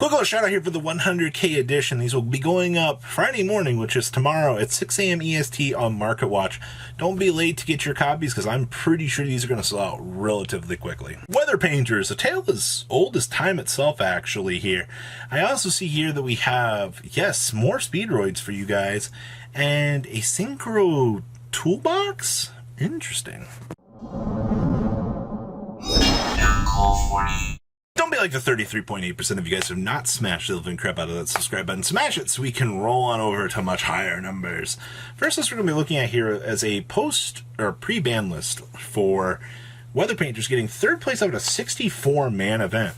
Quick shout out here for the 100K edition. These will be going up Friday morning, which is tomorrow at 6 a.m. EST on Market Watch. Don't be late to get your copies because I'm pretty sure these are going to sell out relatively quickly. Weather Painters, a tale as old as time itself actually here. I also see here that we have, yes, more Speedroids for you guys and a Synchro toolbox? Interesting. Don't be like the 33.8% of you guys who have not smashed the living crap out of that subscribe button. Smash it so we can roll on over to much higher numbers. First list we're going to be looking at here as a post or pre-ban list for Weather Painters getting third place out of a 64-man event,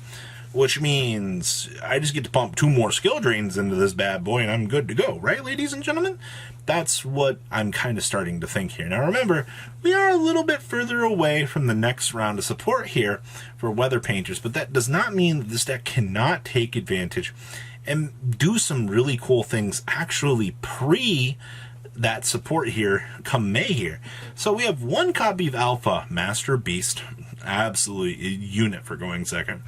which means I just get to pump 2 more skill drains into this bad boy and I'm good to go, right, ladies and gentlemen? That's what I'm kind of starting to think here. Now remember, we are a little bit further away from the next round of support here for Weather Painters, but that does not mean that this deck cannot take advantage and do some really cool things actually pre that support here come May here. So we have 1 copy of Alpha Master Beast, absolutely a unit for going second.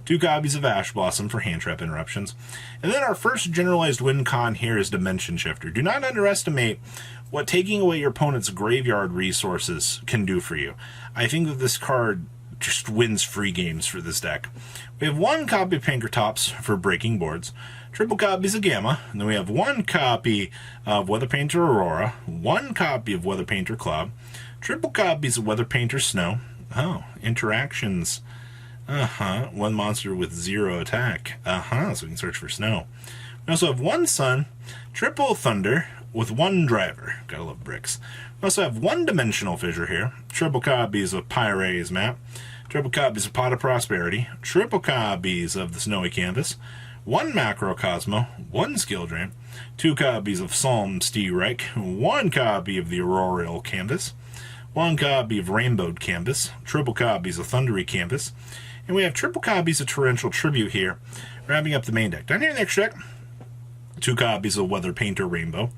2 copies of Ash Blossom for hand trap interruptions. And then our first generalized win con here is Dimension Shifter. Do not underestimate what taking away your opponent's graveyard resources can do for you. I think that this card just wins free games for this deck. We have 1 copy of Pinkertops for breaking boards, triple copies of Gamma, and then we have 1 copy of Weather Painter Aurora, 1 copy of Weather Painter Cloud, triple copies of Weather Painter Snow. Oh, interactions. 1 monster with 0 attack. So we can search for snow. We also have 1 sun, triple thunder with 1 driver. Gotta love bricks. We also have 1 dimensional fissure here, triple copies of Pyre's map, triple copies of Pot of Prosperity, triple copies of the Snowy Canvas, 1 Macrocosmo, 1 skill drain, 2 copies of Psalm Steerike, 1 copy of the Auroral Canvas, 1 copy of Rainbowed Canvas, triple copies of Thundery Canvas, and we have triple copies of Torrential Tribute here, wrapping up the main deck. Down here in the extra deck, 2 copies of Weather Painter Rainbow,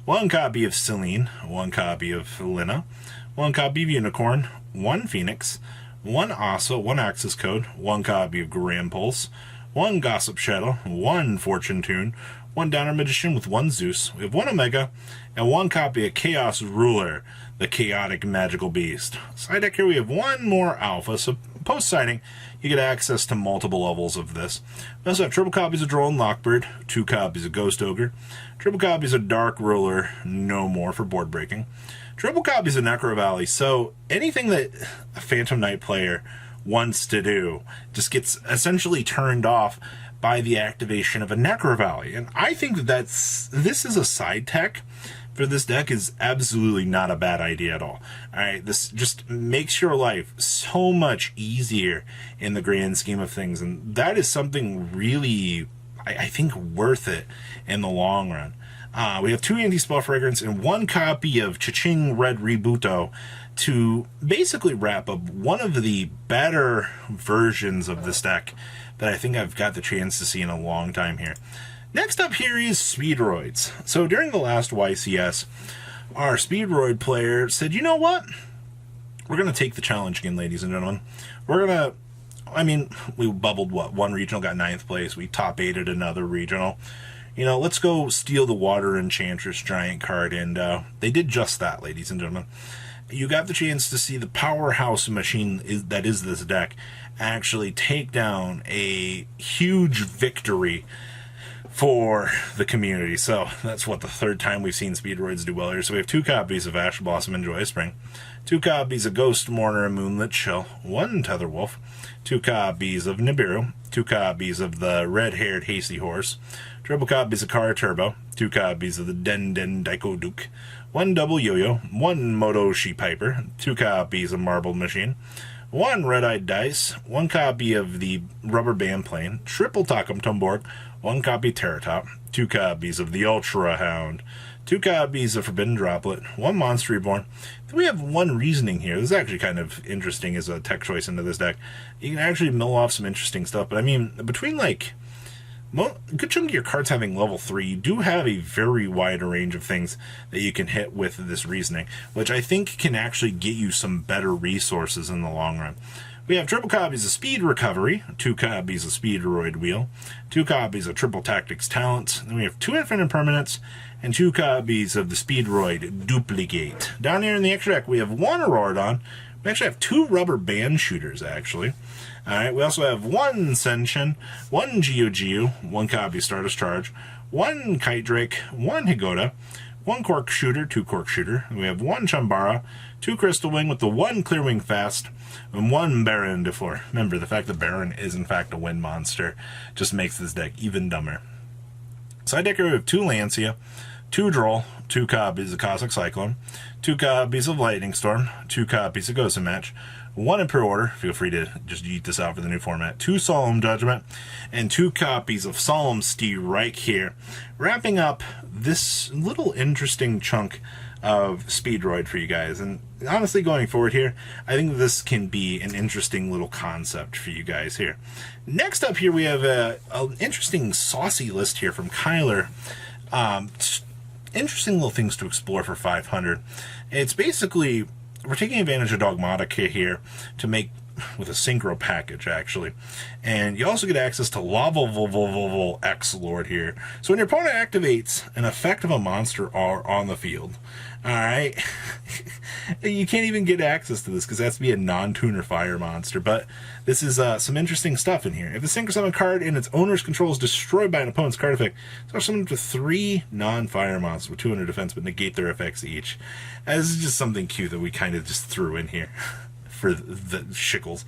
1 copy of Celine, 1 copy of Lina, 1 copy of Unicorn, 1 Phoenix, 1 Asa, 1 Axis Code, 1 copy of Grand Pulse, 1 Gossip Shadow, 1 Fortune Tune, 1 Downer Magician with 1 Zeus. We have 1 Omega, and 1 copy of Chaos Ruler, the Chaotic Magical Beast. Side deck here we have 1 more Alpha, so post-sighting, you get access to multiple levels of this. We also have triple copies of Drone Lockbird, 2 copies of Ghost Ogre, triple copies of Dark Ruler, no more for board breaking, triple copies of Necro Valley, so anything that a Phantom Knight player wants to do just gets essentially turned off by the activation of a Necro Valley. And I think that this is a side tech for this deck is absolutely not a bad idea at all. Alright, this just makes your life so much easier in the grand scheme of things, and that is something really, I think, worth it in the long run. We have 2 anti-spell fragrance and 1 copy of Cha-Ching Red Rebuto to basically wrap up one of the better versions of this deck that I think I've got the chance to see in a long time here. Next up here is Speedroids. So during the last YCS, our Speedroid player said, you know what? We're going to take the challenge again, ladies and gentlemen. We're going to, I mean, we bubbled, what, 1 regional, got 9th place. We top 8'd another regional. You know, let's go steal the Water Enchantress Giant card. And they did just that, ladies and gentlemen. You got the chance to see the powerhouse machine that is this deck actually take down a huge victory for the community. So that's what the 3rd time we've seen Speedroids do well here. So we have 2 copies of Ash Blossom and Joyous Spring, 2 copies of Ghost Mourner and Moonlit Chill, 1 Tetherwolf, 2 copies of Nibiru, 2 copies of the Red-Haired Hasty Horse, triple copies of Kara Turbo, 2 copies of the Den Den Daiko Duke, 1 Double Yo-Yo, 1 Motoshi Piper, 2 copies of Marbled Machine, 1 Red-Eyed Dice, 1 copy of the Rubber Band Plane, triple Takum Tumborg, 1 copy Terratop, 2 copies of the Ultra Hound, 2 copies of Forbidden Droplet, 1 Monster Reborn. Then we have 1 Reasoning here. This is actually kind of interesting as a tech choice into this deck. You can actually mill off some interesting stuff, but I mean, between like a good chunk of your cards having level 3, you do have a very wide range of things that you can hit with this Reasoning, which I think can actually get you some better resources in the long run. We have triple copies of Speed Recovery, 2 copies of Speedroid Wheel, 2 copies of Triple Tactics Talents, then we have 2 Infinite Permanents, and 2 copies of the Speedroid Duplicate. Down here in the extra deck, we have 1 Auroradon. We actually have 2 rubber band shooters, actually. Alright, we also have 1 Senshin, 1 Geo, 1 copy of Stardust Charge, 1 Kite Drake, 1 Higoda, 1 Cork Shooter, 2 Cork Shooter. We have 1 Chambara, 2 Crystal Wing with the 1 Clear Wing Fast, and 1 Baron Defor. Remember, the fact that Baron is in fact a wind monster just makes this deck even dumber. Side deck, we have 2 Lancia, 2 Droll, 2 copies of Cosmic Cyclone, 2 copies of Lightning Storm, 2 copies of Ghost Match, 1 in pre-order, feel free to just eat this out for the new format, 2 Solemn Judgment, and 2 copies of Solemn Strike here, wrapping up this little interesting chunk of Speedroid for you guys. And honestly, going forward here, I think this can be an interesting little concept for you guys here. Next up here, we have an interesting saucy list here from Kyler. Interesting little things to explore for 500. It's basically, we're taking advantage of Dogmatica here to make with a synchro package, actually. And you also get access to Exlord here. So when your opponent activates an effect of a monster are on the field, alright, you can't even get access to this because it has to be a non-tuner fire monster. But this is some interesting stuff in here. If the synchro summon card in its owner's control is destroyed by an opponent's card effect, so summon to 3 non-fire monsters with 200 defense but negate their effects each. This is just something cute that we kind of just threw in here for the shickles.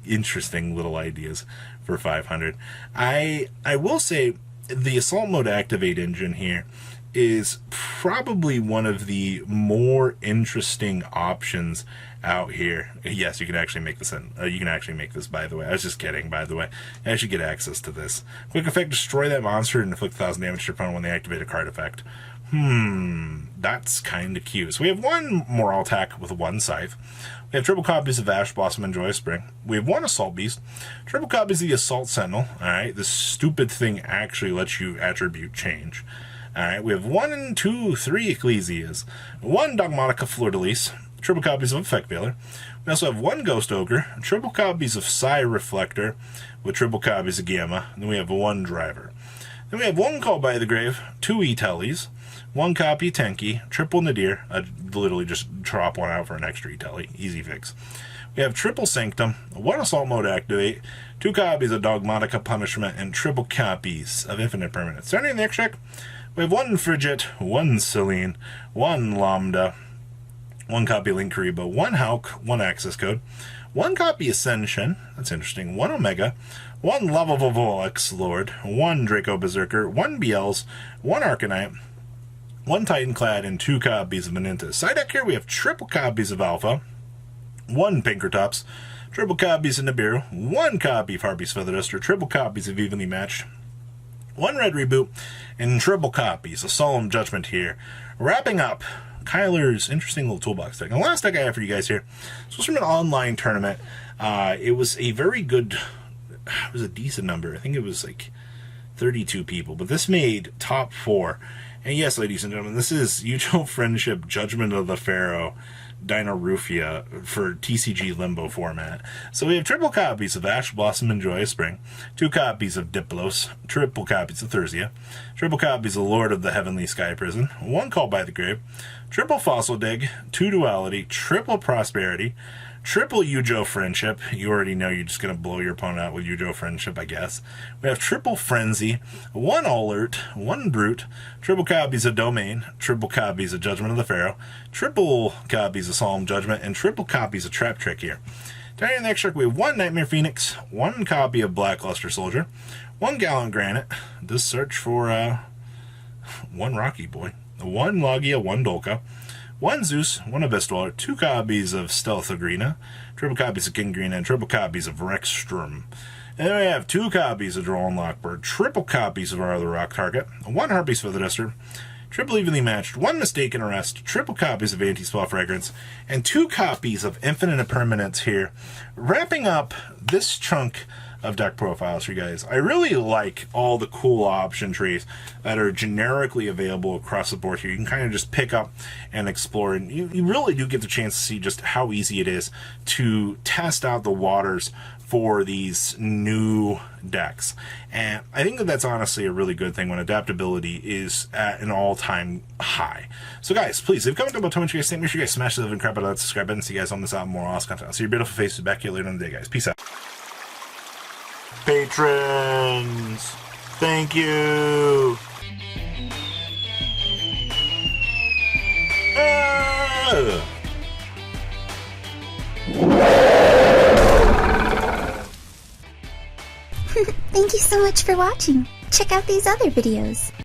Interesting little ideas for 500. I will say the Assault Mode Activate engine here is probably one of the more interesting options out here. Yes, you can actually make this. You can actually make this, by the way. I was just kidding, by the way. You actually get access to this. Quick effect: destroy that monster and inflict 1,000 damage to your opponent when they activate a card effect. That's kind of cute. So we have 1 Moral Attack with 1 Scythe. We have triple copies of Ash Blossom and Joyous Spring. We have 1 Assault Beast. Triple copies of the Assault Sentinel. Alright, this stupid thing actually lets you attribute change. Alright, we have 1, 2, 3 Ecclesias. 1 Dogmatica Fleur-de-Lis. Triple copies of Effect Veiler. We also have 1 Ghost Ogre. Triple copies of Psy Reflector with triple copies of Gamma. And then we have 1 Driver. Then we have 1 Call by the Grave, 2 E-Tellies, 1 copy Tenki, triple Nadir. I literally just drop 1 out for an extra E-Telly. Easy fix. We have triple Sanctum, 1 Assault Mode Activate, 2 copies of Dogmatica Punishment, and triple copies of Infinite Permanence. Starting in the extra deck, we have 1 Frigid, 1 Celine, 1 Lambda, 1 copy Link Kariba, 1 Hauk, 1 Access Code, 1 copy Ascension, that's interesting, 1 Omega, 1 Lovable Exlord, 1 Draco Berserker, 1 BLs, 1 Arcanite, 1 Titanclad, and 2 copies of Menintus. Side deck here, we have triple copies of Alpha, 1 Pinkertops, triple copies of Nibiru, 1 copy of Harpy's Feather Duster, triple copies of Evenly Matched, 1 Red Reboot, and triple copies of Solemn Judgment here. Wrapping up Kyler's interesting little toolbox deck. And the last deck I have for you guys here, this was from an online tournament. It was a very good, it was a decent number. I think it was like 32 people, but this made top 4. And yes, ladies and gentlemen, this is Yu-Gi-Oh! Friendship Judgment of the Pharaoh Dino Rufia for TCG Limbo format. So we have triple copies of Ash Blossom and Joyous Spring, 2 copies of Diplos, triple copies of Thursia, triple copies of Lord of the Heavenly Sky Prison, 1 Call by the Grave, triple Fossil Dig, 2 Duality, triple Prosperity, triple Yu-Gi-Oh! Friendship. You already know you're just going to blow your opponent out with Yu-Gi-Oh! Friendship, I guess. We have triple Frenzy, 1 Alert, 1 Brute, triple copies of Domain, triple copies of Judgment of the Pharaoh, triple copies of Solemn Judgment, and triple copies of Trap Trick here. Down in the extra, we have 1 Nightmare Phoenix, 1 copy of Blackluster Soldier, 1 Gallant Granite, this search for 1 Rocky Boy, 1 Logia, 1 Dolka, 1 Zeus, 1 Abyss Dweller, 2 copies of Stealth Agrina, triple copies of King Green, and triple copies of Rexstrom. And then we have 2 copies of Droll and Lockbird, triple copies of Our Other Rock Target, 1 Harpy's Feather Duster, triple Evenly Matched, 1 Mistaken Arrest, triple copies of Anti-Spell Fragrance, and 2 copies of Infinite Permanence here, wrapping up this chunk of deck profiles for you guys. I really like all the cool option trees that are generically available across the board here. You can kind of just pick up and explore, and you really do get the chance to see just how easy it is to test out the waters for these new decks. And I think that that's honestly a really good thing when adaptability is at an all-time high. So guys, please, if you comment about how much you guys think, make sure you guys smash the living crap out of that subscribe button. See you guys on this out more awesome content. I'll see your beautiful faces back here later in the day, guys. Peace out. Patrons, thank you. Thank you so much for watching. Check out these other videos.